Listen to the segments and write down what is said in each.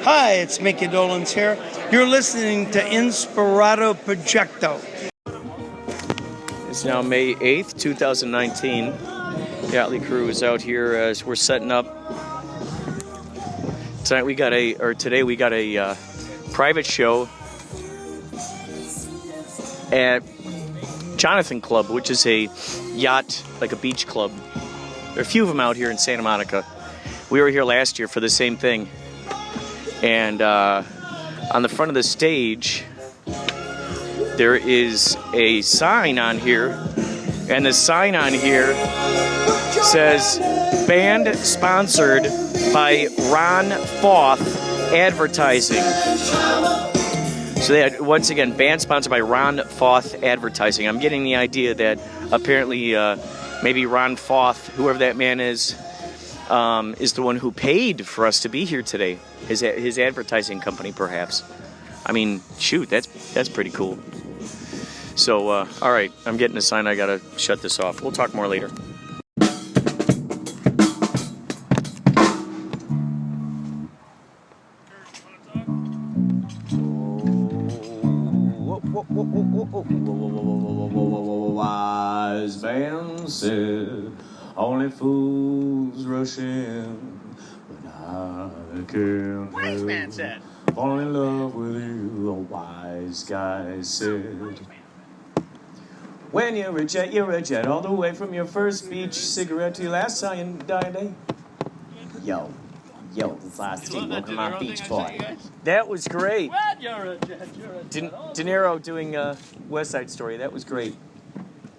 Hi, it's Micky Dolenz here. You're listening to Inspirado Projecto. It's now May 8th, 2019. Yächtlëy crew is out here as we're setting up. Today we got a private show at Jonathan Club, which is a yacht, like a beach club. There are a few of them out here in Santa Monica. We were here last year for the same thing. And on the front of the stage, there is a sign on here. And the sign on here says, band sponsored by Ron Foth Advertising. So they had, once again, band sponsored by Ron Foth Advertising. I'm getting the idea that apparently maybe Ron Foth, whoever that man is the one who paid for us to be here today. His advertising company, perhaps. I mean, shoot, that's pretty cool. So, all right, I'm getting a sign. I gotta shut this off. We'll talk more later. Wise man said, only fools rush in, but I can't Wise man said, fall in love with you, a wise guy said. When you're a jet all the way from your first beach cigarette to your last cyanide day. Yo, this is last day, welcome on Beach Boy. that was great. What? You're a jet. De Niro doing West Side Story. That was great.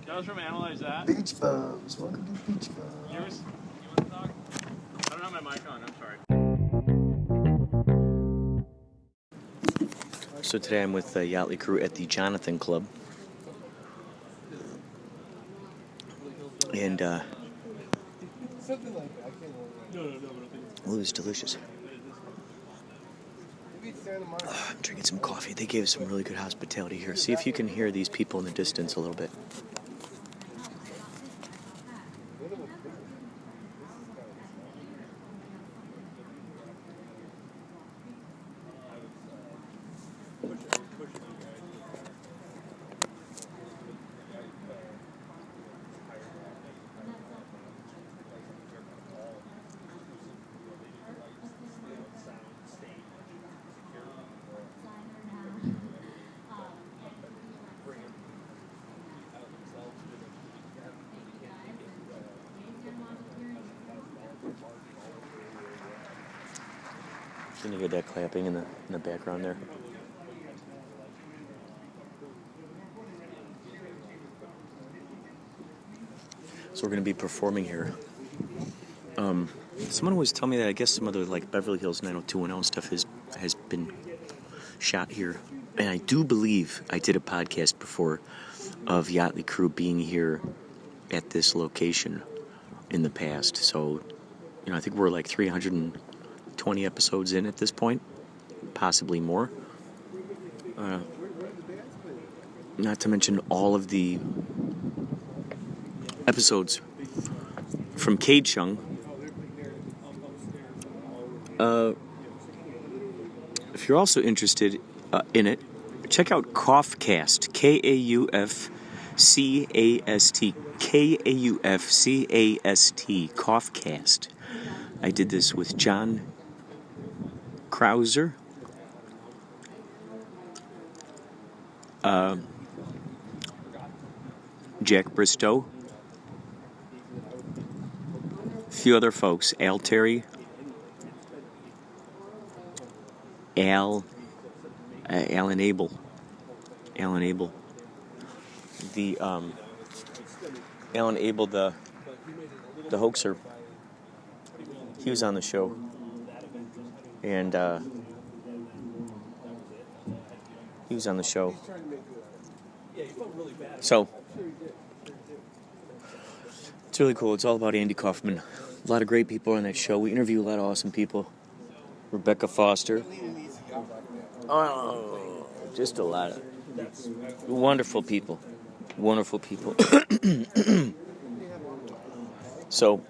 That was from Analyze That. Beach Bums, welcome to Beach Bums. You want to talk? I don't have my mic on, I'm sorry. So today I'm with the Yächtlëy crew at the Jonathan Club. And, it was delicious. I'm drinking some coffee. They gave us some really good hospitality here. See if you can hear these people in the distance a little bit. Can you hear that clapping in the background there? So we're going to be performing here. Someone was telling me that I guess some other like Beverly Hills 90210 stuff has been shot here, and I do believe I did a podcast before of Yächtlëy crew being here at this location in the past. So, I think we're like 320 episodes in at this point, possibly more. Not to mention all of the episodes from Kaechung. If you're also interested in it, check out Coughcast, Kaufcast, Kaufcast, Coughcast. I did this with John Krauser, Jack Bristow, a few other folks, Al Terry, Alan Abel, the Alan Abel, the hoaxer. He was on the show, and so it's really cool. It's all about Andy Kaufman. A lot of great people on that show. We interview a lot of awesome people. Rebecca Foster. Oh, just a lot of wonderful people. So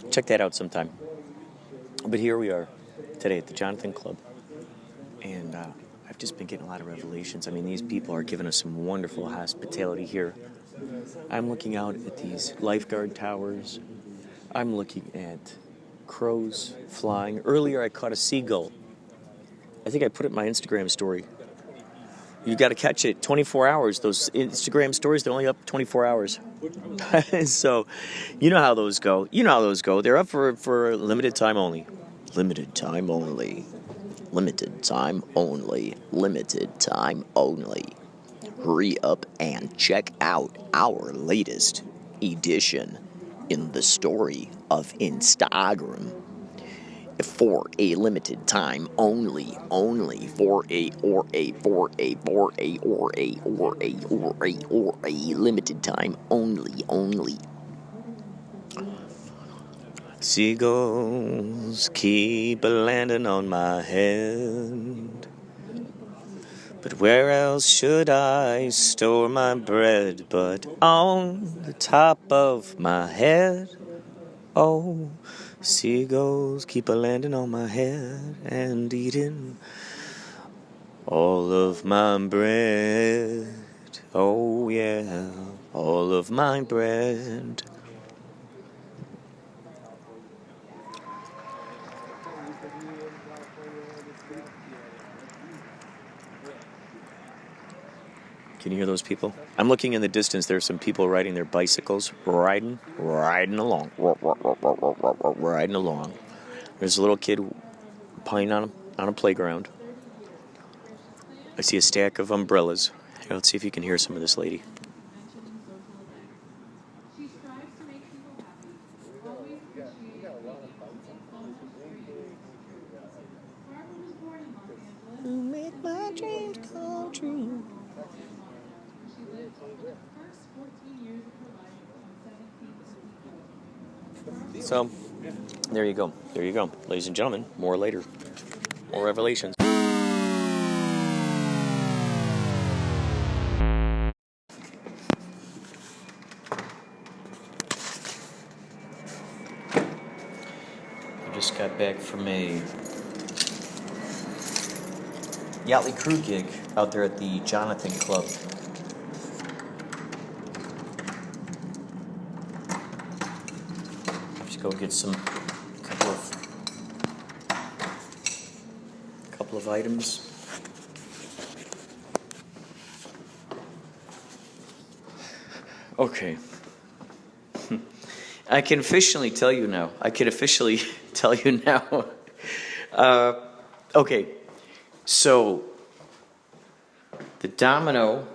check that out sometime. But here we are today at the Jonathan Club, and I've just been getting a lot of revelations. I mean, these people are giving us some wonderful hospitality here. I'm looking out at these lifeguard towers. I'm looking at crows flying. Earlier, I caught a seagull. I think I put it in my Instagram story. You got to catch it 24 hours. Those Instagram stories, they're only up 24 hours. So, you know how those go. They're up for limited time only. Limited time only. Limited time only. Limited time only. Hurry up and check out our latest edition in the story of Instagram. For a limited time only for a limited time only. Seagulls keep landing on my head, but where else should I store my bread but on the top of my head? Oh, seagulls keep landing on my head and eating all of my bread. Oh yeah, all of my bread. Can you hear those people? I'm looking in the distance. There's some people riding their bicycles, riding along. There's a little kid playing on a playground. I see a stack of umbrellas. Here, let's see if you can hear some of this lady. You make my dreams come true. So, there you go. Ladies and gentlemen, more later. More revelations. I just got back from a Yächtlëy crew gig out there at the Jonathan Club. Go get some couple of items. Okay. I can officially tell you now. Okay. So the Domino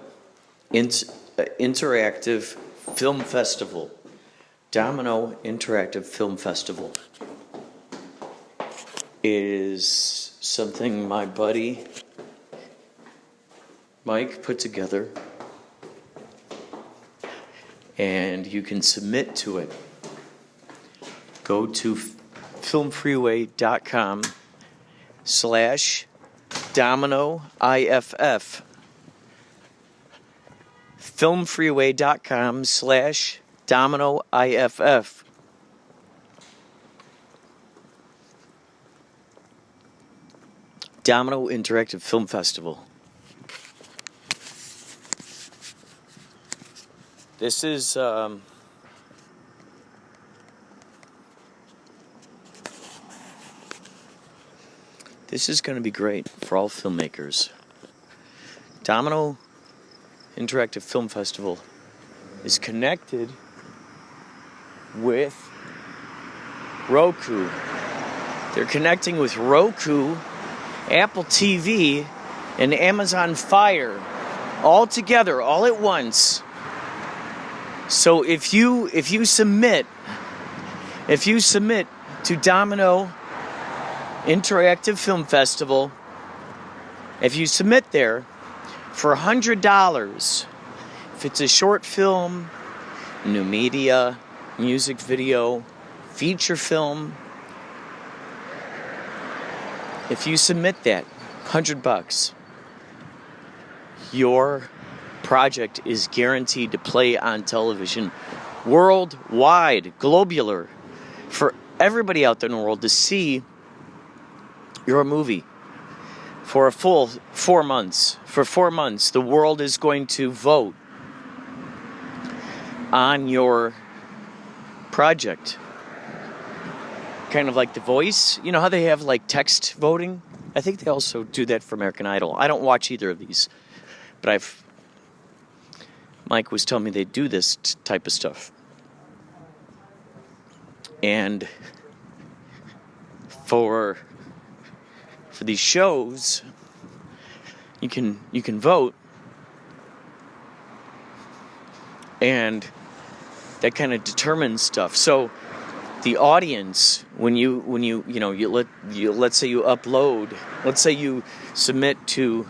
Interactive Film Festival. Domino Interactive Film Festival is something my buddy Mike put together, and you can submit to it. Go to filmfreeway.com/dominoiff. filmfreeway.com/dominoiff. Domino Interactive Film Festival. This is going to be great for all filmmakers. Domino Interactive Film Festival is connected with Roku. They're connecting with Roku, Apple TV, and Amazon Fire all together, all at once. So if you submit to Domino Interactive Film Festival, if you submit there for $100, if it's a short film, new media, music video, feature film, if you submit that, $100, your project is guaranteed to play on television worldwide, globular, for everybody out there in the world to see your movie for a full 4 months. For 4 months, the world is going to vote on your project. Kind of like The Voice. You know how they have like text voting? I think they also do that for American Idol. I don't watch either of these, but Mike was telling me they do this type of stuff. And for these shows, you can vote, and that kind of determines stuff. So the audience, when you let's say you upload, let's say you submit to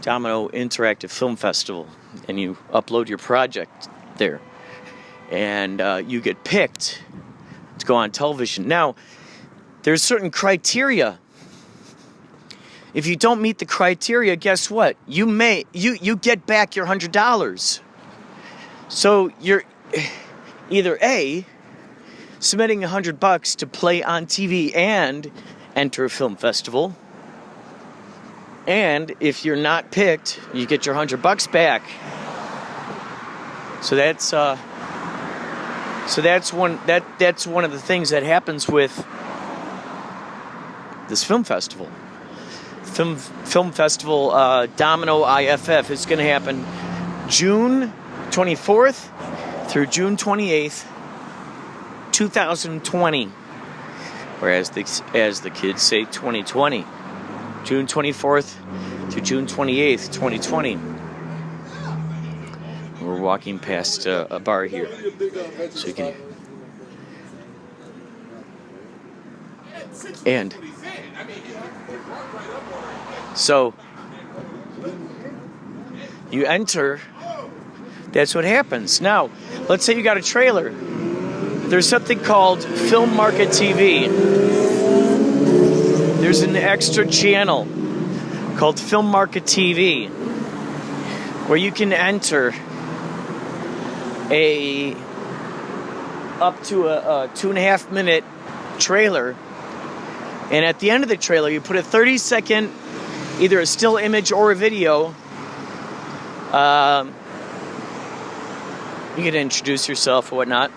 Domino Interactive Film Festival and you upload your project there, and you get picked to go on television. Now, there's certain criteria. If you don't meet the criteria, guess what? You get back your $100. So you're either A, submitting $100 to play on TV and enter a film festival, and if you're not picked, you get your $100 back. So that's one of the things that happens with this film festival. Film festival Domino IFF is going to happen June 24th through June 28th, 2020, or as the kids say, 2020. June 24th to June 28th, 2020. We're walking past a bar here, so you can. And so you enter. That's what happens. Now, let's say you got a trailer. There's something called Film Market TV. There's an extra channel called Film Market TV where you can enter up to a 2.5 minute trailer, and at the end of the trailer you put a 30-second either a still image or a video. You can introduce yourself or whatnot,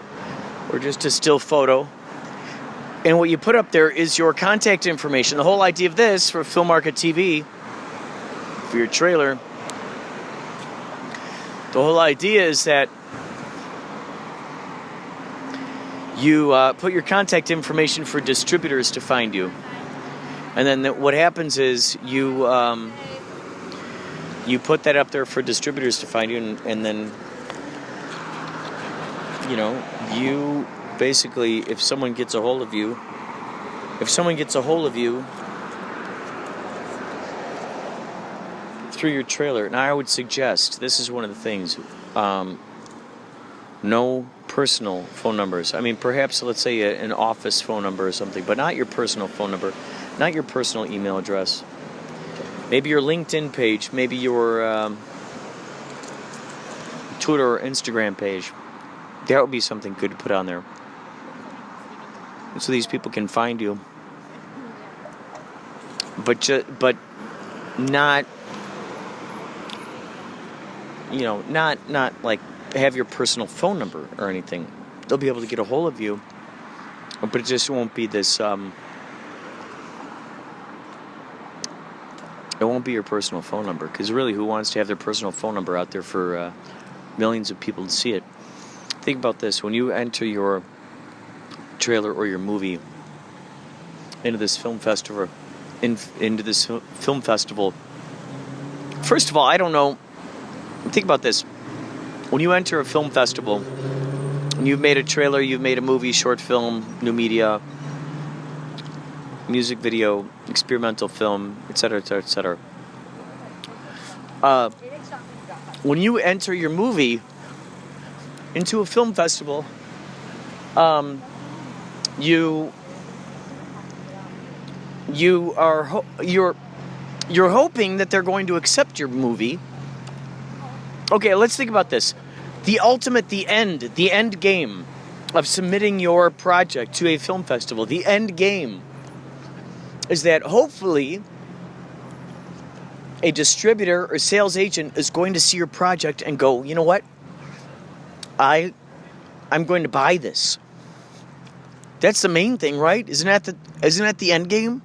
or just a still photo. And what you put up there is your contact information. The whole idea of this for Film Market TV, for your trailer, the whole idea is that you put your contact information for distributors to find you. And then what happens is you put that up there for distributors to find you, and then you basically, if someone gets a hold of you through your trailer, and I would suggest, this is one of the things, no personal phone numbers. I mean, perhaps, let's say an office phone number or something, but not your personal phone number, not your personal email address. Maybe your LinkedIn page, maybe your Twitter or Instagram page. That would be something good to put on there, so these people can find you. But not, not like have your personal phone number or anything. They'll be able to get a hold of you, but it just won't be this. It won't be your personal phone number, because really, who wants to have their personal phone number out there for millions of people to see it? Think about this: when you enter your trailer or your movie into this film festival, first of all, I don't know. Think about this: when you enter a film festival, you've made a trailer, you've made a movie, short film, new media, music video, experimental film, etc., etc., etc. When you enter your movie into a film festival, you're hoping that they're going to accept your movie. Okay, let's think about this. The end game of submitting your project to a film festival, the end game is that hopefully a distributor or sales agent is going to see your project and go, you know what? I'm going to buy this. That's the main thing, right? Isn't that the end game?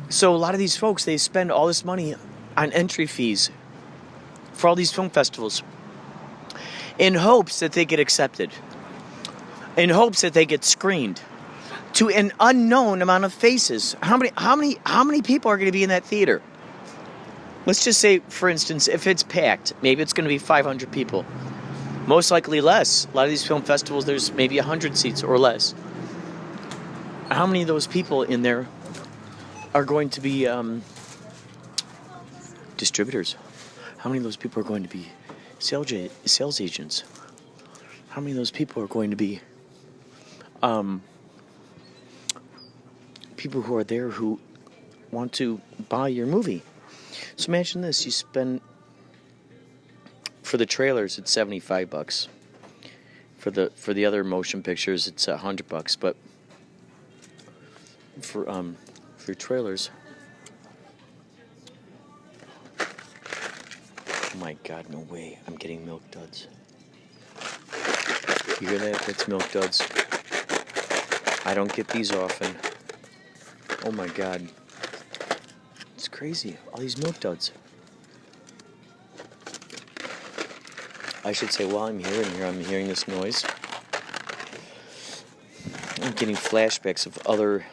So a lot of these folks, they spend all this money on entry fees for all these film festivals in hopes that they get accepted, in hopes that they get screened to an unknown amount of faces. How many people are going to be in that theater? Let's just say, for instance, if it's packed, maybe it's going to be 500 people. Most likely less. A lot of these film festivals, there's maybe 100 seats or less. How many of those people in there are going to be distributors? How many of those people are going to be sales agents? How many of those people are going to be people who are there who want to buy your movie? So imagine this: you spend, for the trailers it's $75. For the other motion pictures it's $100. But for trailers, oh my God, no way! I'm getting Milk Duds. You hear that? That's Milk Duds. I don't get these often. Oh my God. It's crazy. All these Milk Duds. I should say, while I'm hearing this noise, I'm getting flashbacks of other,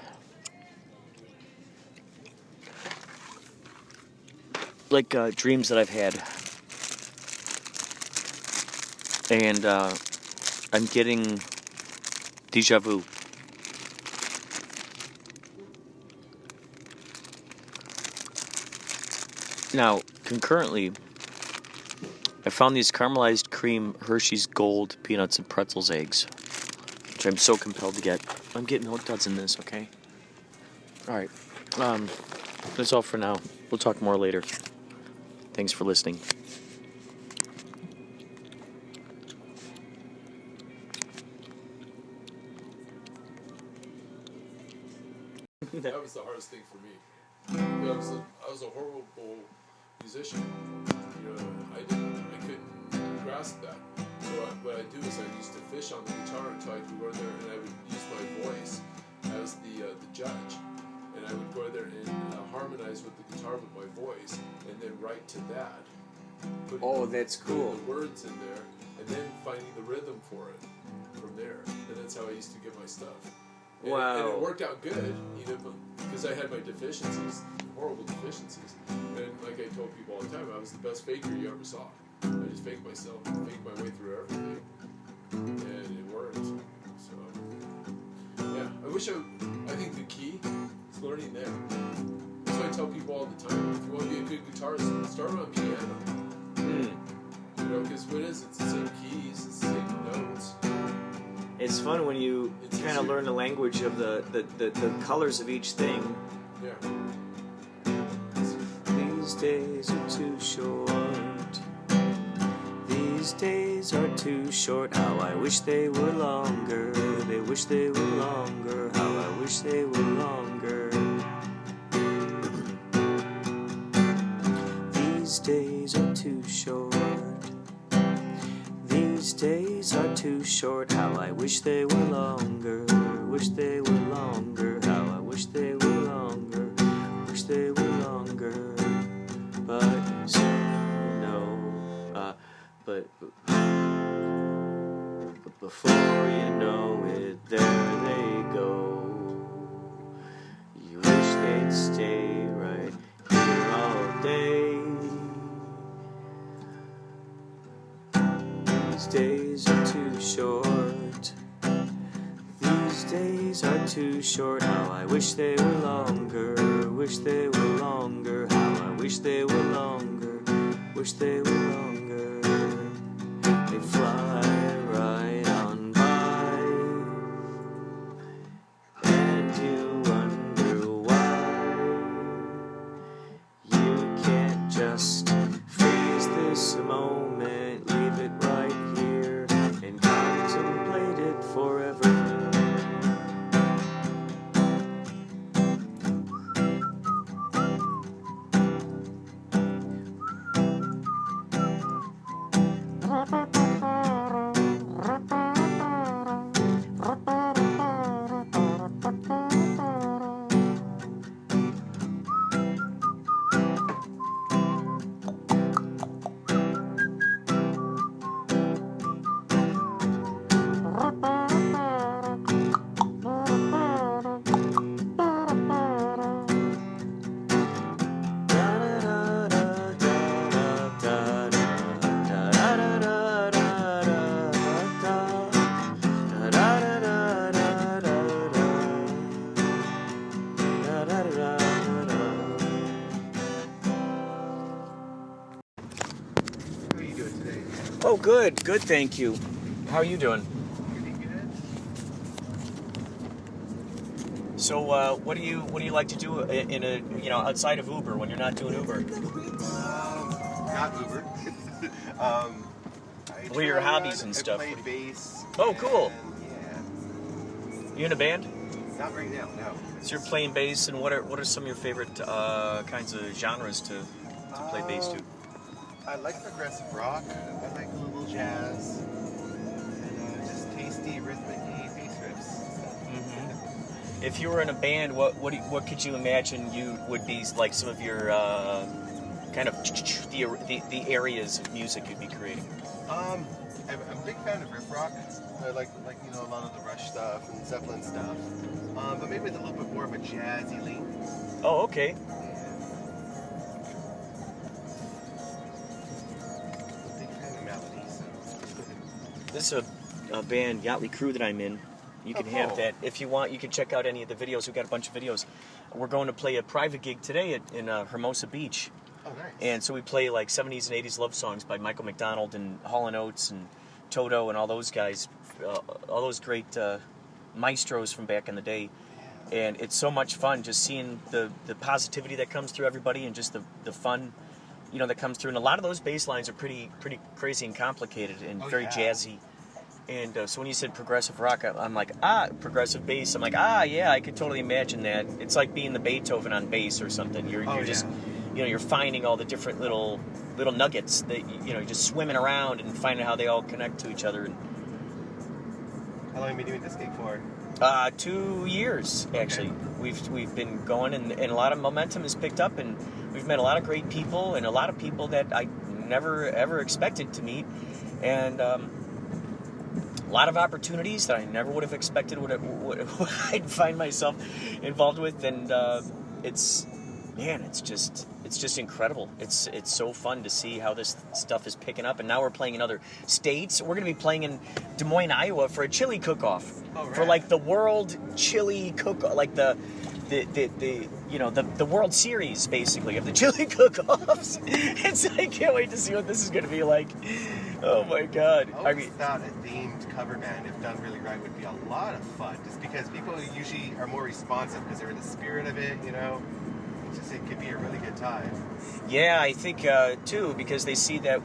dreams that I've had. And I'm getting deja vu. Now, concurrently, I found these caramelized cream Hershey's Gold peanuts and pretzels eggs, which I'm so compelled to get. I'm getting Milk Duds in this, okay? All right. That's all for now. We'll talk more later. Thanks for listening. That was the hardest thing for me. I was a horrible musician. I couldn't grasp that. So what I do is I used to fish on the guitar until I could go there, and I would use my voice as the judge, and I would go there and harmonize with the guitar with my voice, and then write to that. That's cool. Putting the words in there, and then finding the rhythm for it from there. And that's how I used to get my stuff. Wow. And it worked out good, because I had my deficiencies, horrible deficiencies. And like I told people all the time, I was the best faker you ever saw. I just faked myself, faked my way through everything, and it worked. So, yeah, I think the key is learning there. That's why I tell people all the time, if you want to be a good guitarist, start on piano. Because what is it? It's the same keys, it's the same notes. It's fun when you kind of learn the language of the colors of each thing. Yeah. These days are too short. These days are too short. How I wish they were longer. They wish they were longer. How I wish they were longer. These days are too short. These days are too short. How I wish they were longer. Wish they were longer. How I wish they were longer. Wish they were longer. But but before you know it, there they go. You wish they'd stay right here all day. These days are too short. These days are too short. How I wish they were longer. Wish they were longer. How I wish they were longer. Wish they were longer. They fly right on by, and you wonder why you can't just freeze this moment, leave it right here, and contemplate it forever. Oh, good, good, thank you. How are you doing? Pretty good. So, what do you like to do in a outside of Uber when you're not doing Uber? Not Uber. What are your hobbies and stuff? I play bass. Oh, cool. Yeah. You in a band? Not right now, no. So you're playing bass, and what are some of your favorite kinds of genres to play bass to? I like progressive rock. I like a little jazz. And just tasty, rhythmic bass riffs. Mm-hmm. If you were in a band, what could you imagine you would be like some of your kind of the areas of music you'd be creating? I'm a big fan of riff rock. I like a lot of the Rush stuff and Zeppelin stuff. But maybe with a little bit more of a jazzy lean. Oh, okay. Big fan of melody, so. This is a band, Yächtlëy crew, that I'm in. You can have that. If you want, you can check out any of the videos. We've got a bunch of videos. We're going to play a private gig today in Hermosa Beach. Oh, nice. And so we play like 70s and 80s love songs by Michael McDonald and Hall & Oates and Toto and all those guys, all those great maestros from back in the day. And it's so much fun just seeing the positivity that comes through everybody and just the fun, that comes through. And a lot of those bass lines are pretty crazy and complicated and very jazzy. And so when you said progressive rock, I'm like, progressive bass. I'm like, yeah, I could totally imagine that. It's like being the Beethoven on bass or something. You're just, you're finding all the different little nuggets that, you're just swimming around and finding how they all connect to each other. And how long have you been doing this gig for? 2 years, actually. We've been going, and a lot of momentum has picked up, and we've met a lot of great people, and a lot of people that I never, ever expected to meet. And a lot of opportunities that I never would have expected I'd find myself involved with, and it's just incredible. It's so fun to see how this stuff is picking up, and now we're playing in other states. We're going to be playing in Des Moines, Iowa, for a chili cook-off, for like the World Chili Cook, like the World Series basically of the chili cook-offs. I can't wait to see what this is going to be like. Oh my God! I always thought a themed cover band, if done really right, would be a lot of fun. Just because people usually are more responsive because they're in the spirit of it, It could be a really good time. Yeah, I think too, because they see that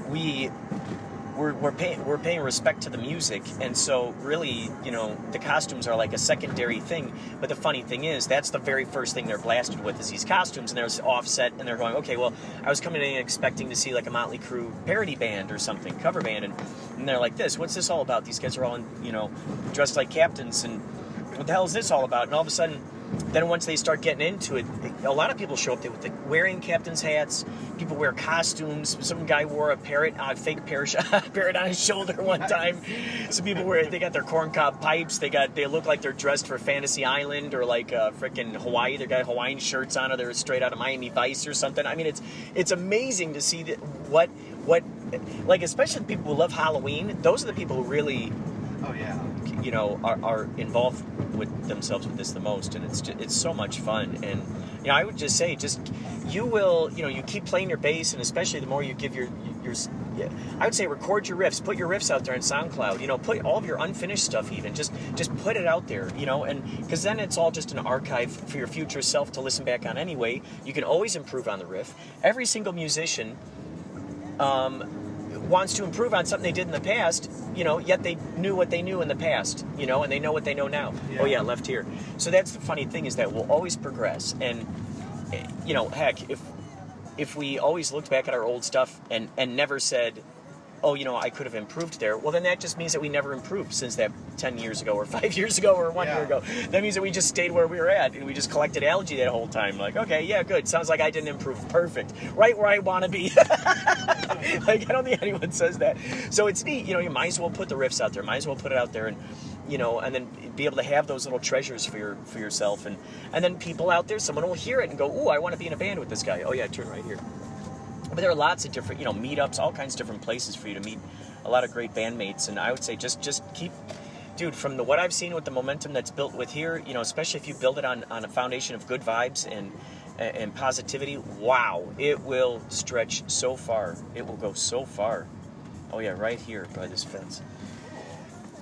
we're paying respect to the music, and so really, the costumes are like a secondary thing. But the funny thing is, that's the very first thing they're blasted with is these costumes, and there's Offset, and they're going, okay, well, I was coming in expecting to see like a Motley Crue parody band or something, cover band, and they're like this. What's this all about? These guys are all dressed like captains, and what the hell is this all about? And all of a sudden, then once they start getting into it, a lot of people show up there with wearing captain's hats. People wear costumes. Some guy wore a fake parrot on his shoulder one time. Some people they got their corncob pipes. They look like they're dressed for Fantasy Island or like frickin' Hawaii. They got Hawaiian shirts on, or they're straight out of Miami Vice or something. I mean, it's amazing to see that what like, especially people who love Halloween. Those are the people who really, are involved with themselves with this the most, and it's so much fun. And I would just say, you keep playing your bass, and especially the more you give your I would say record your riffs, put your riffs out there on SoundCloud, put all of your unfinished stuff, even just put it out there, and because then it's all just an archive for your future self to listen back on anyway. You can always improve on the riff. Every single musician wants to improve on something they did in the past, yet they knew what they knew in the past, and they know what they know now. Yeah. Oh yeah, left here. So that's the funny thing, is that we'll always progress. And, heck, if we always looked back at our old stuff and never said, oh, I could have improved there, well, then that just means that we never improved since that 10 years ago or 5 years ago or 1 year ago. That means that we just stayed where we were at, and we just collected algae that whole time. Like, okay, yeah, good. Sounds like I didn't improve. Perfect. Right where I want to be. Like, I don't think anyone says that. So it's neat. You might as well put the riffs out there. Might as well put it out there, and and then be able to have those little treasures for yourself. And then people out there, someone will hear it and go, ooh, I want to be in a band with this guy. Oh, yeah, turn right here. But there are lots of different, meetups, all kinds of different places for you to meet a lot of great bandmates. And I would say just keep, dude, from what I've seen with the momentum that's built with here, especially if you build it on a foundation of good vibes and and positivity, wow, it will stretch so far. It will go so far. Oh yeah, right here by this fence.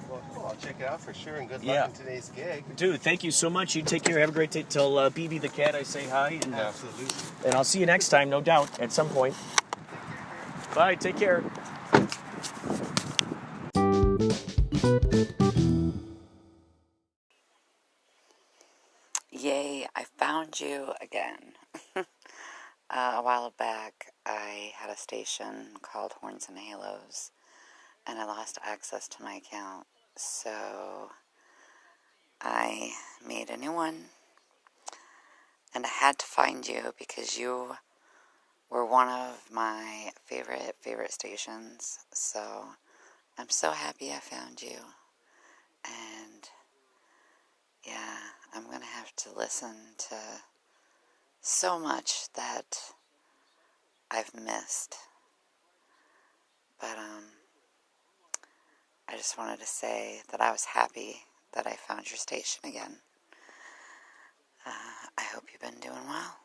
Well, cool. I'll check it out for sure, and good luck Yeah. in today's gig. Dude, thank you so much. You take care. Have a great day. Tell BB the cat I say hi. And, Absolutely. and I'll see you next time, no doubt, at some point. Bye. Take care. Yay, I found you again. A while back, I had a station called Horns and Halos, and I lost access to my account, so I made a new one, and I had to find you because you were one of my favorite stations, so I'm so happy I found you, and yeah, I'm going to have to listen to so much that I've missed. But I just wanted to say that I was happy that I found your station again. I hope you've been doing well.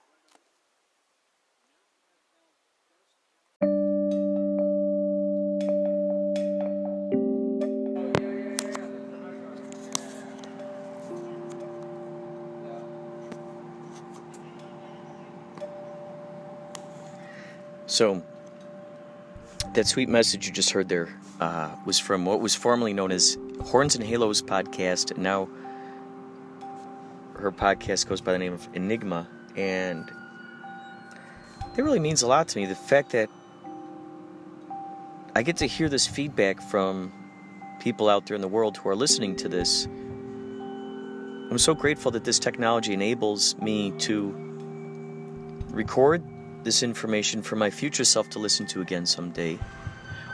So, that sweet message you just heard there was from what was formerly known as Horns and Halos podcast, and now her podcast goes by the name of Enigma, and it really means a lot to me, the fact that I get to hear this feedback from people out there in the world who are listening to this. I'm so grateful that this technology enables me to record this information for my future self to listen to again someday.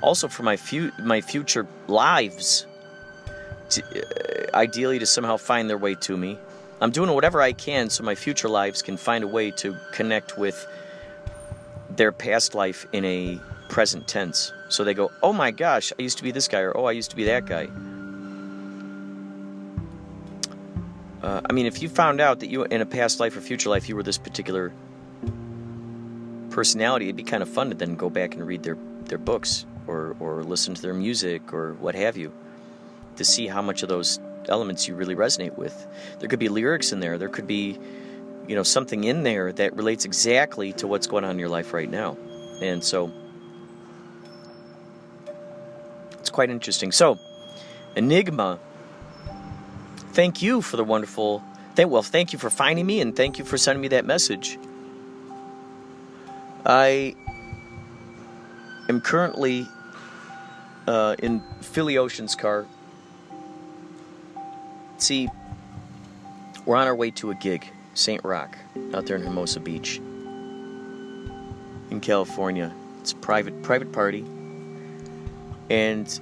Also for my future lives, ideally to somehow find their way to me. I'm doing whatever I can so my future lives can find a way to connect with their past life in a present tense. So they go, oh my gosh, I used to be this guy, or oh, I used to be that guy. I mean, if you found out that you, in a past life or future life, you were this particular personality, it'd be kind of fun to then go back and read their books or listen to their music or what have you, to see how much of those elements you really resonate with. There could be lyrics in there. There could be, something in there that relates exactly to what's going on in your life right now. And so it's quite interesting. So, Enigma, thank you for the wonderful... thank you for finding me, and thank you for sending me that message. I am currently in Philly Ocean's car. See, we're on our way to a gig, St. Rock, out there in Hermosa Beach, in California. It's a private party, and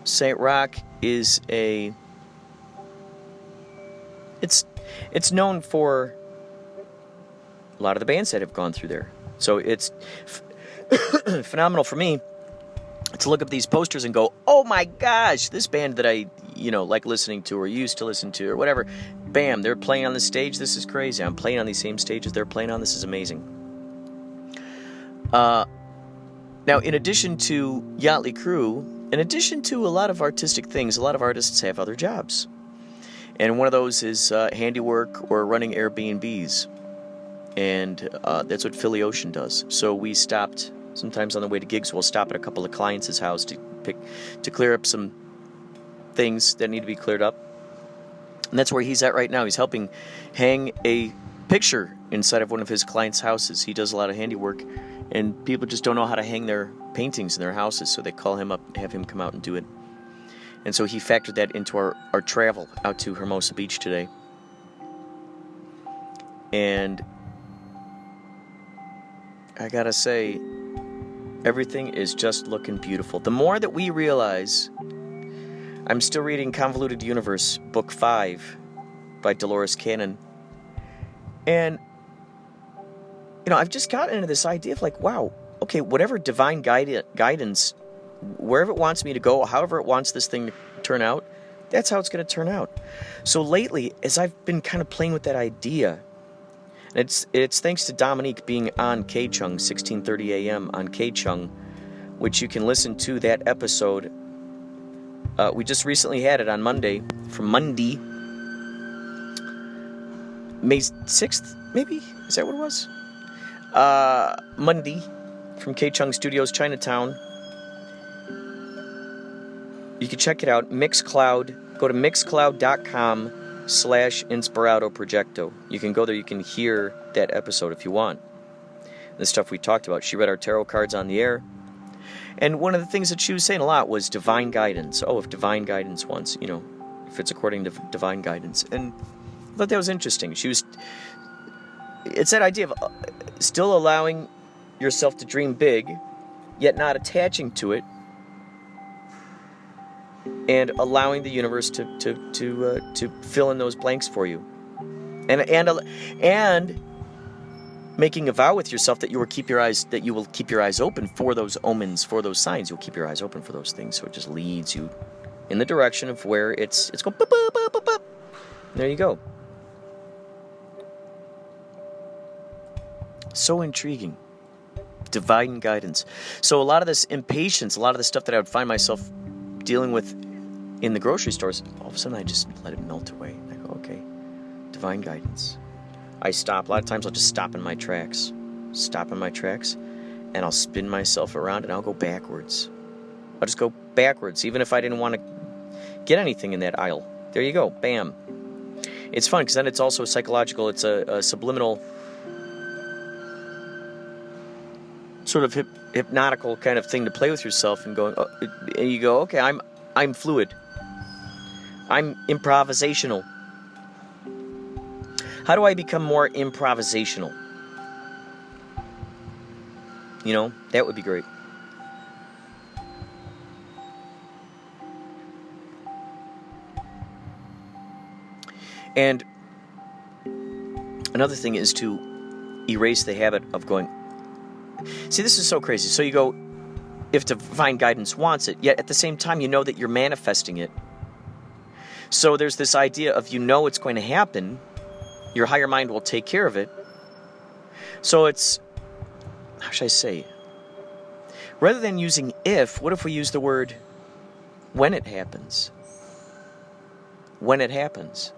St. Rock is it's known for a lot of the bands that have gone through there. So it's phenomenal for me to look up these posters and go, oh my gosh, this band that I, like listening to or used to listen to or whatever, bam, they're playing on this stage. This is crazy. I'm playing on these same stages they're playing on. This is amazing. Now, in addition to Yächtlëy Crew, in addition to a lot of artistic things, a lot of artists have other jobs. And one of those is handiwork or running Airbnbs. And that's what Philly Ocean does. So we stopped, sometimes on the way to gigs, we'll stop at a couple of clients' house to clear up some things that need to be cleared up. And that's where he's at right now. He's helping hang a picture inside of one of his clients' houses. He does a lot of handiwork, and people just don't know how to hang their paintings in their houses, so they call him up and have him come out and do it. And so he factored that into our travel out to Hermosa Beach today. And I gotta say, everything is just looking beautiful. The more that we realize, I'm still reading Convoluted Universe, Book 5 by Dolores Cannon. And, I've just gotten into this idea of wow, okay, whatever divine guidance, wherever it wants me to go, however it wants this thing to turn out, that's how it's going to turn out. So lately, as I've been kind of playing with that idea It's thanks to Dominique being on K-Chung, 16:30 a.m. on K-Chung, which you can listen to that episode. We just recently had it on Monday, May 6th, maybe? Is that what it was? Monday, from K-Chung Studios, Chinatown. You can check it out, Mixcloud. Go to mixcloud.com/Inspirado Projecto. You can go there, you can hear that episode if you want. The stuff we talked about. She read our tarot cards on the air. And one of the things that she was saying a lot was divine guidance. Oh, if divine guidance wants, if it's according to divine guidance. And I thought that was interesting. It's that idea of still allowing yourself to dream big, yet not attaching to it, and allowing the universe to fill in those blanks for you, and making a vow with yourself that you will keep your eyes open for those omens, for those signs. You'll keep your eyes open for those things, so it just leads you in the direction of where it's going. Boop, boop, boop, boop, boop. There you go. So intriguing. Divine guidance. So a lot of this impatience, a lot of the stuff that I would find myself dealing with in the grocery stores, all of a sudden I just let it melt away. I go, okay, divine guidance. I stop. A lot of times I'll just stop in my tracks, and I'll spin myself around and I'll go backwards. I'll just go backwards, even if I didn't want to get anything in that aisle. There you go, bam. It's fun because then it's also psychological. It's a subliminal, sort of hypnotical kind of thing to play with yourself and going. And you go, okay, I'm fluid. I'm improvisational. How do I become more improvisational? That would be great. And another thing is to erase the habit of going. See, this is so crazy. So you go, if divine guidance wants it, yet at the same time you know that you're manifesting it. So there's this idea of it's going to happen. Your higher mind will take care of it. So it's, how should I say? Rather than using if, what if we use the word when it happens? When it happens.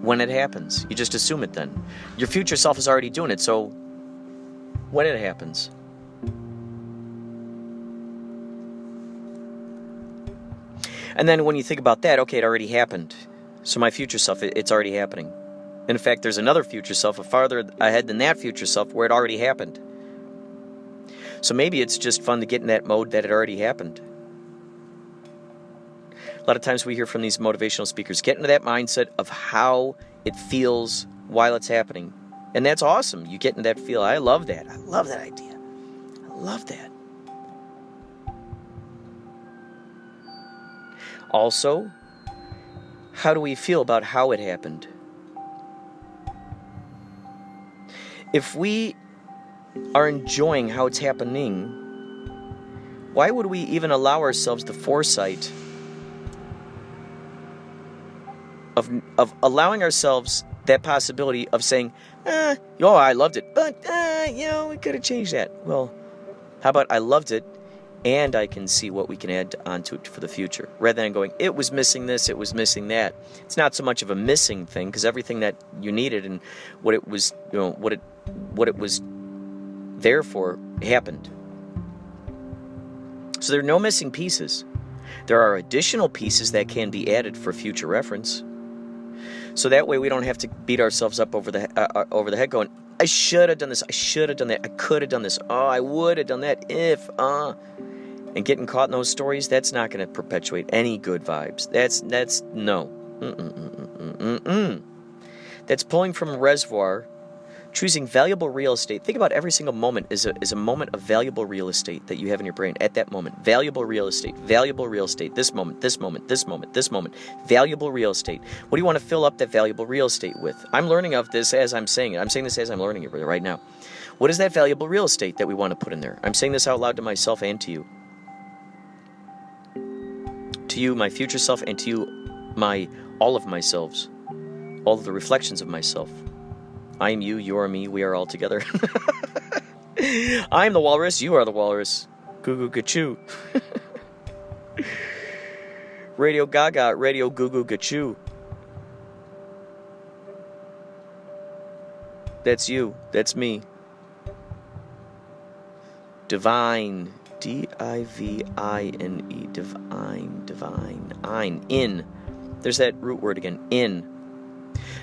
When it happens. You just assume it then. Your future self is already doing it, so when it happens. And then when you think about that, okay, it already happened. So my future self, it's already happening. And in fact, there's another future self, a farther ahead than that future self, where it already happened. So maybe it's just fun to get in that mode that it already happened. A lot of times we hear from these motivational speakers, get into that mindset of how it feels while it's happening. And that's awesome. You get into that feel. I love that. I love that idea. I love that. Also, how do we feel about how it happened? If we are enjoying how it's happening, why would we even allow ourselves the foresight of allowing ourselves that possibility of saying, I loved it, but, we could have changed that. Well, how about I loved it, and I can see what we can add onto it for the future, rather than going, it was missing this, it was missing that. It's not so much of a missing thing, because everything that you needed and what it was, what it was there for happened. So there are no missing pieces. There are additional pieces that can be added for future reference. So that way we don't have to beat ourselves up over the head going, I should have done this, I should have done that, I could have done this, I would have done that if, And getting caught in those stories, that's not going to perpetuate any good vibes. That's no. That's pulling from a reservoir, choosing valuable real estate. Think about every single moment is a moment of valuable real estate that you have in your brain at that moment. Valuable real estate, this moment, valuable real estate. What do you want to fill up that valuable real estate with? I'm learning of this as I'm saying it. I'm saying this as I'm learning it right now. What is that valuable real estate that we want to put in there? I'm saying this out loud to myself and to you. To you, my future self, and to you, all of myselves. All of the reflections of myself. I am you, you are me, we are all together. I'm the walrus, you are the walrus. Goo goo gachoo. Radio Gaga, Radio Goo Goo Gachoo. That's you, that's me. Divine, D-I-V-I-N-E, divine, divine, ein, in. There's that root word again, in.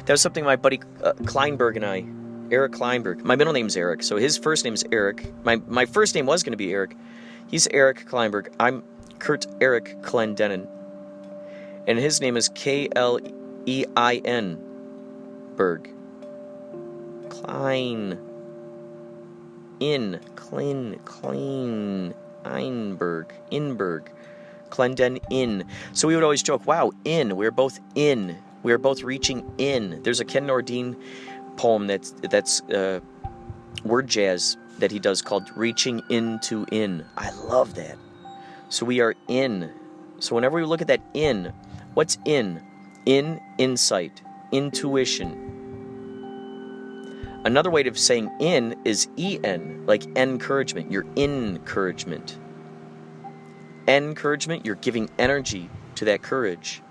That was something my buddy Kleinberg and I, Eric Kleinberg, my middle name's Eric, so his first name is Eric. My first name was going to be Eric. He's Eric Kleinberg. I'm Kurt Eric Clendenin. And his name is K-L-E-I-N Berg. Klein. In. Clean. Einberg. Inberg. Clenden in. So we would always joke, wow, in. We're both in. We're both reaching in. There's a Ken Nordine poem that's word jazz that he does called Reaching Into In. I love that. So we are in. So whenever we look at that in, what's in? In, insight, intuition. Another way of saying in is en, like encouragement. You're encouragement. Encouragement, you're giving energy to that courage.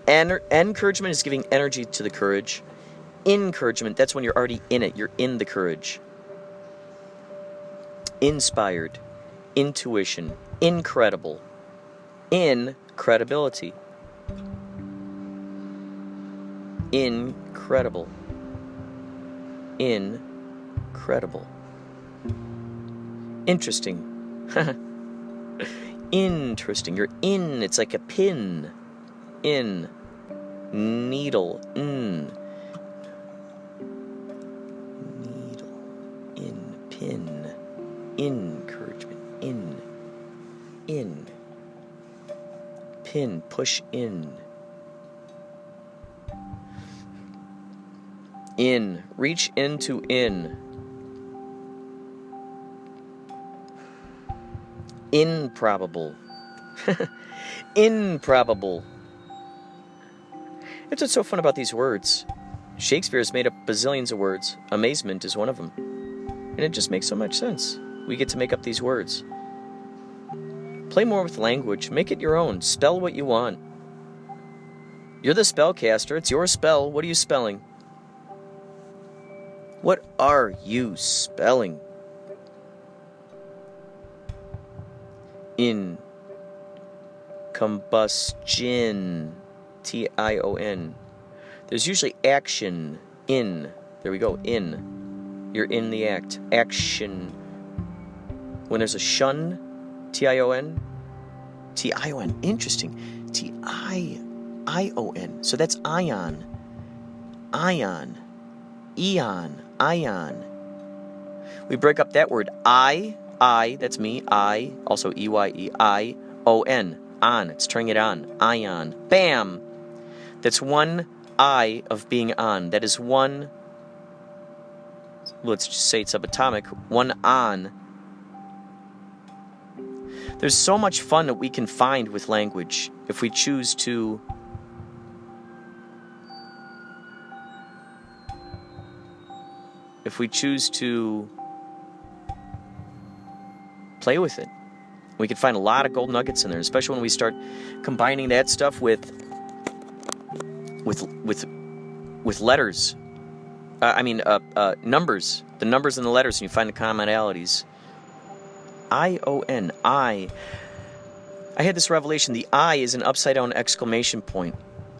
Encouragement is giving energy to the courage. Encouragement, that's when you're already in it. You're in the courage. Inspired. Intuition. Incredible. Incredibility. Incredible. Incredible. Interesting. Interesting. You're in. It's like a pin. In. Needle. Needle. In. Pin. Encouragement. In. Pin. Push in. In. Reach into in. Improbable. Improbable. That's what's so fun about these words. Shakespeare has made up bazillions of words. Amazement is one of them. And it just makes so much sense. We get to make up these words. Play more with language. Make it your own. Spell what you want. You're the spellcaster. It's your spell. What are you spelling? What are you spelling? In. Combustion. T-I-O-N. There's usually action. In. There we go. In. You're in the act. Action. When there's a shun. T-I-O-N. T-I-O-N. Interesting. T-I-O-N. So that's ion. Ion. Eon. Ion. We break up that word. I, that's me. I, also E-Y-E. I-O-N. On. It's turning it on. Ion. Bam. That's one I of being on. That is one, let's just say it's subatomic, one on. There's so much fun that we can find with language if we choose to play with it. We can find a lot of gold nuggets in there, especially when we start combining that stuff with letters. Numbers. The numbers and the letters, and you find the commonalities. I-O-N. I had this revelation. The I is an upside-down exclamation point.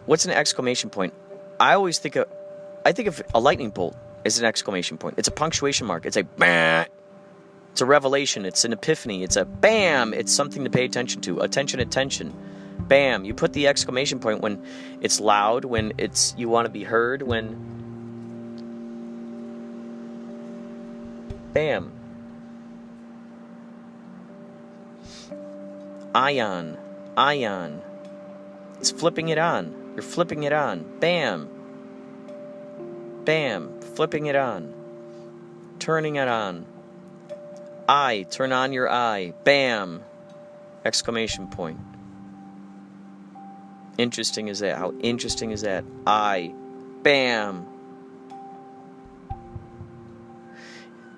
What's an exclamation point? I think of a lightning bolt as an exclamation point. It's a punctuation mark. It's a bah. It's a revelation. It's an epiphany. It's a bam. It's something to pay attention to. Attention. Bam. You put the exclamation point when it's loud, when you want to be heard, when bam. Ion. It's flipping it on. You're flipping it on. Bam. Flipping it on. Turning it on. I. Turn on your eye. Bam. Exclamation point. Interesting is that? How interesting is that? I. Bam.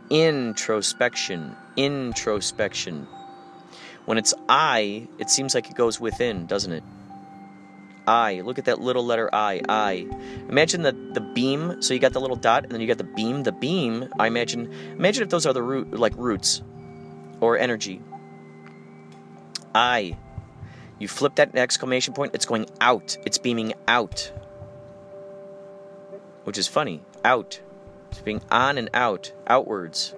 Introspection. Introspection. When it's I, it seems like it goes within, doesn't it? I. Look at that little letter I. Imagine the beam. So you got the little dot, and then you got the beam. The beam, I imagine if those are the roots or energy. I. You flip that exclamation point, it's going out. It's beaming out. Which is funny. Out. It's being on and out. Outwards.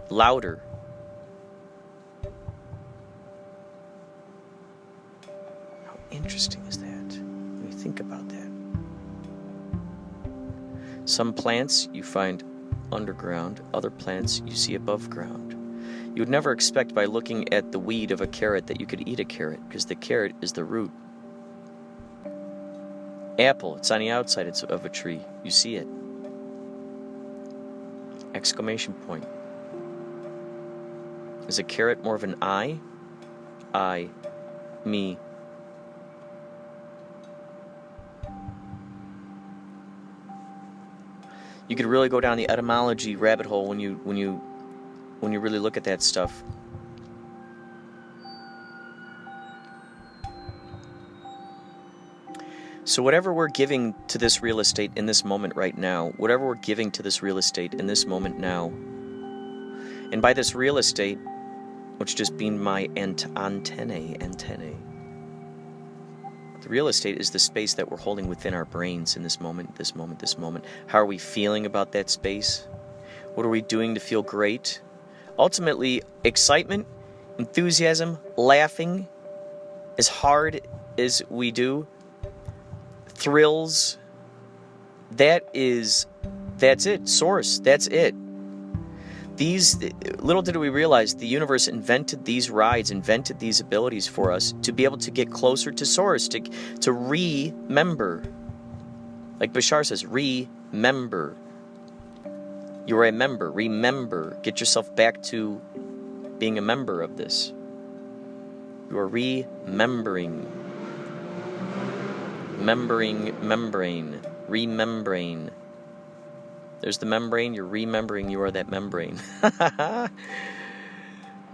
Louder. How interesting is that? When you think about that. Some plants you find underground. Other plants you see above ground. You would never expect by looking at the weed of a carrot that you could eat a carrot, because the carrot is the root. Apple, it's on the outside of a tree. You see it. Exclamation point. Is a carrot more of an I? I. Me. You could really go down the etymology rabbit hole when you really look at that stuff. So whatever we're giving to this real estate in this moment right now, whatever we're giving to this real estate in this moment now, and by this real estate, which just beamed my antennae, the real estate is the space that we're holding within our brains in this moment. How are we feeling about that space? What are we doing to feel great? Ultimately, excitement, enthusiasm, laughing, as hard as we do, thrills, that's it. Source, that's it. Little did we realize the universe invented these rides, invented these abilities for us to be able to get closer to source, to remember. Like Bashar says, remember. You're a member. Remember. Get yourself back to being a member of this. You are remembering. Membrane. Remembrane. There's the membrane. You're remembering you are that membrane.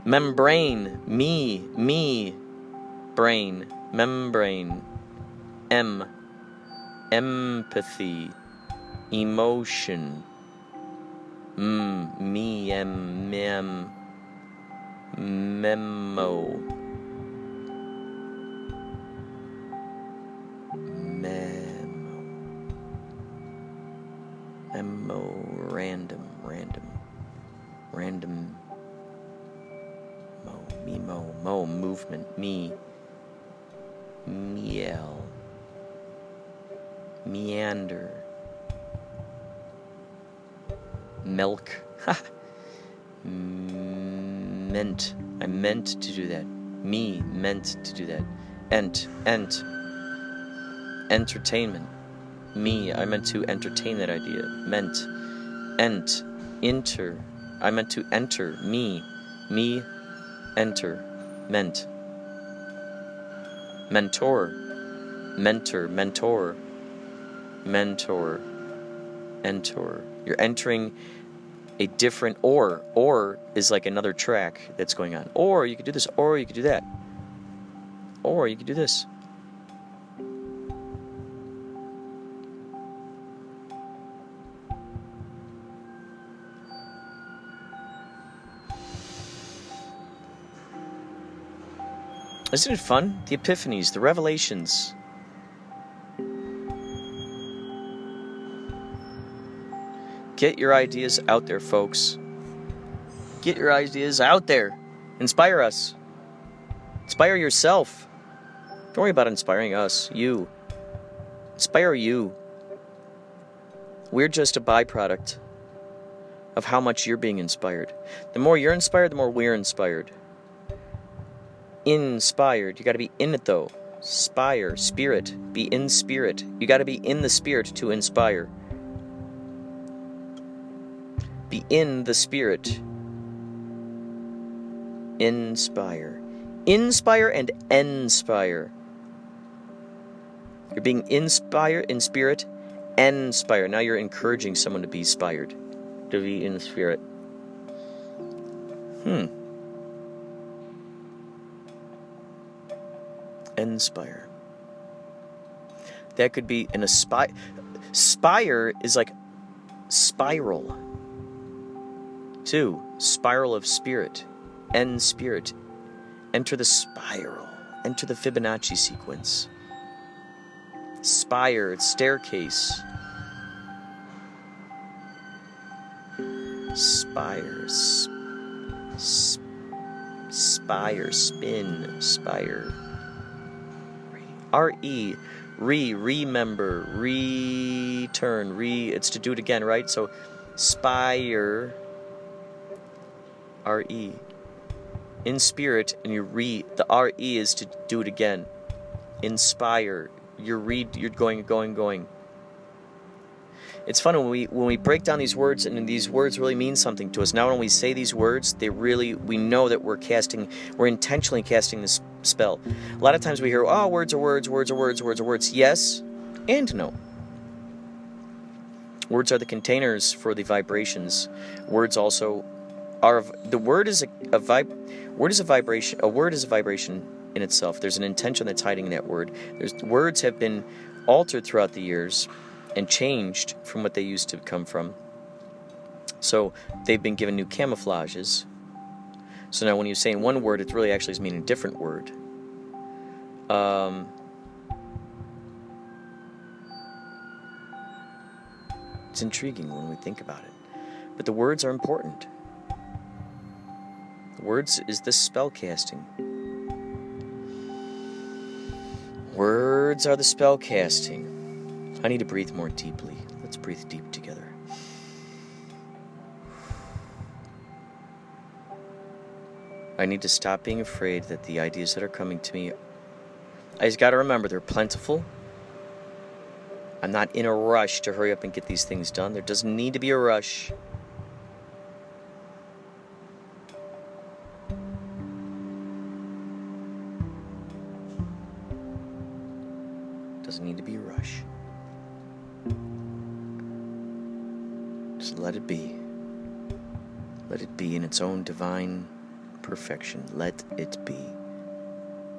Membrane. Me. Brain. Membrane. Empathy. Emotion. Memo. Random. Mo, movement. Meow. Meander. Milk. Meant. I meant to do that. Me meant to do that. Entertainment. Me, I meant to entertain that idea. Meant. Enter. I meant to enter. Me, enter. Meant. Mentor. Enter. You're entering a different or is like another track that's going on. Or you could do this, or you could do that. Or you could do this. Isn't it fun? The epiphanies, the revelations. Get your ideas out there, folks. Get your ideas out there. Inspire us. Inspire yourself. Don't worry about inspiring us. You. Inspire you. We're just a byproduct of how much you're being inspired. The more you're inspired, the more we're inspired. Inspired. You got to be in it, though. Spire. Spirit. Be in spirit. You got to be in the spirit to inspire. Be in the spirit. Inspire. Inspire and inspire. You're being inspired in spirit. Inspire. Now you're encouraging someone to be inspired. to be in spirit. Inspire. That could be an aspire. Spire is like spiral. Too. Spiral of spirit. End spirit. Enter the spiral. Enter the Fibonacci sequence. Spire, staircase. Spire, spire, spin, spire. R-E, remember, return, it's to do it again, right? So, spire, R-E. In spirit, and the R-E is to do it again. Inspire, you're going. It's fun when we break down these words, and these words really mean something to us. Now when we say these words, we know that we're intentionally casting this spell. A lot of times we hear, oh, words are words, words are words, words are words. Yes and no. Words are the containers for the vibrations. Words also are, the word is a vibration. A word is a vibration in itself. There's an intention that's hiding in that word. Words have been altered throughout the years and changed from what they used to come from. So they've been given new camouflages. So now when you say in one word, it really actually is meaning a different word. It's intriguing when we think about it. But the words are important. The words is the spell casting. Words are the spell casting. I need to breathe more deeply. Let's breathe deep together. I need to stop being afraid that the ideas that are coming to me, I just got to remember they're plentiful. I'm not in a rush to hurry up and get these things done. There doesn't need to be a rush. Doesn't need to be a rush. Just let it be. Let it be in its own divine perfection. Let it be.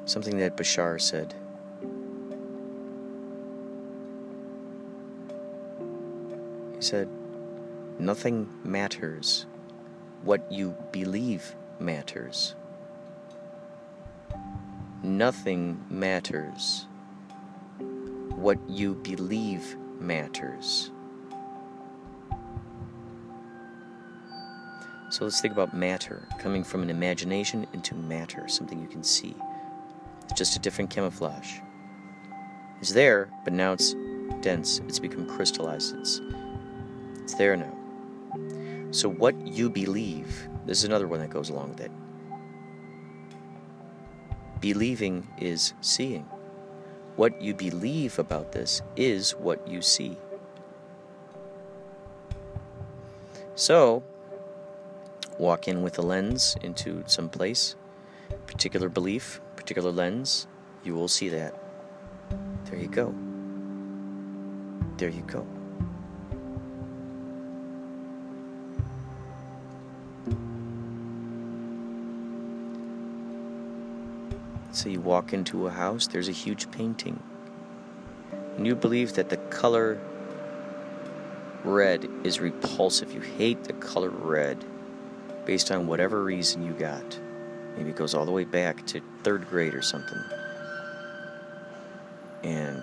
Something that Bashar said. He said, nothing matters. What you believe matters. Nothing matters. What you believe matters. So let's think about matter, coming from an imagination into matter, something you can see. It's just a different camouflage. It's there, but now it's dense. It's become crystallized. It's there now. So what you believe, this is another one that goes along with it. Believing is seeing. What you believe about this is what you see. So, walk in with a lens into some place, particular belief, particular lens, you will see that. There you go. There you go. So you walk into a house, there's a huge painting. And you believe that the color red is repulsive. You hate the color red based on whatever reason you got. Maybe it goes all the way back to 3rd grade or something. And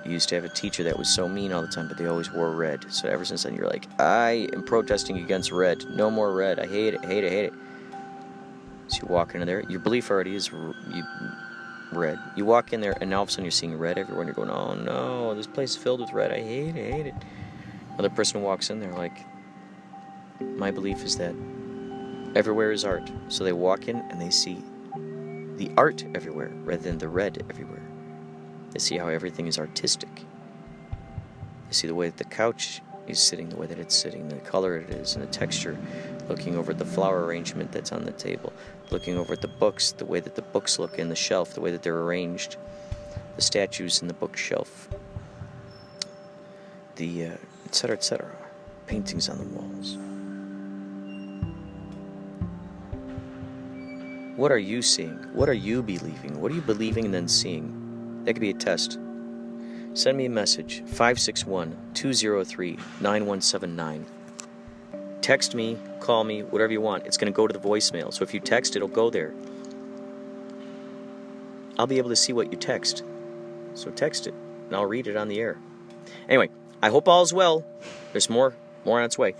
you used to have a teacher that was so mean all the time, but they always wore red. So ever since then, you're like, I am protesting against red. No more red. I hate it, hate it, hate it. So you walk into there. Your belief already is red. You walk in there, and all of a sudden you're seeing red everywhere, and you're going, oh no, this place is filled with red. I hate it, hate it. Another person walks in there like, my belief is that everywhere is art. So they walk in and they see the art everywhere rather than the red everywhere. They see how everything is artistic. They see the way that the couch is sitting, the way that it's sitting, the color it is, and the texture, looking over at the flower arrangement that's on the table, looking over at the books, the way that the books look in the shelf, the way that they're arranged, the statues in the bookshelf, the etc., etc., paintings on the walls. What are you seeing? What are you believing? What are you believing and then seeing? That could be a test. Send me a message, 561-203-9179. Text me, call me, whatever you want. It's going to go to the voicemail. So if you text, it'll go there. I'll be able to see what you text. So text it, and I'll read it on the air. Anyway, I hope all is well. There's more on its way.